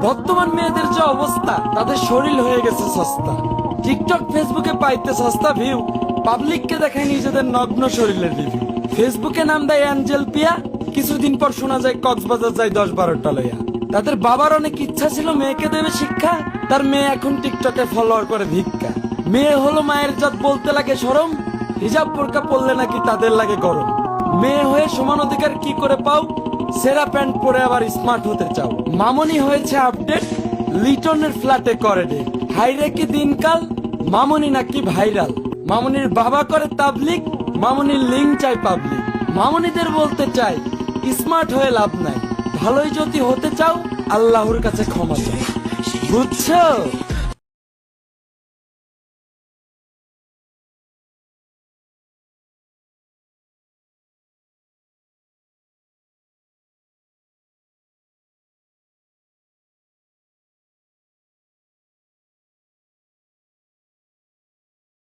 বর্তমান মেয়েদের যে অবস্থা, তাদের শরীর হয়ে গেছে সস্তা। টিকটক ফেসবুকে পাইতে সস্তা ভিউ, পাবলিককে দেখায় নিজেদের নগ্ন শরীরের রিভিউ। ফেসবুকে নাম দেয় অ্যাঞ্জেল পিয়া, কিছুদিন পর শোনা যায় কক্সবাজার যায় 10-12টা লইয়া। তাদের বাবার অনেক ইচ্ছা ছিল মেয়েকে দেবে শিক্ষা, তার মেয়ে এখন টিকটকে ফলোয়ার করে ভিক্ষা। মেয়ে হলো মায়ের জাত বলতে লাগে শরম, হিজাব বোরকা পরলে নাকি তাদের লাগে গরম। মেয়ে হয়ে সমান অধিকার কি করে পাও, সেরা প্যান্ট পরে আবার স্মার্ট হতে চাও। মামনি হয়েছে আপডেট, লিটনের ফ্ল্যাটে করে ডে। হাইরে কি দিনকাল, মামনি নাকি ভাইরাল। মামনির বাবা করে তাবলিক, মামনির লিঙ্ক চাই পাবলিক। মামনিদের বলতে চাই স্মার্ট হয়ে লাভ নাই, ভালোই যদি হতে চাও আল্লাহর কাছে ক্ষমা চাও। বুঝছো?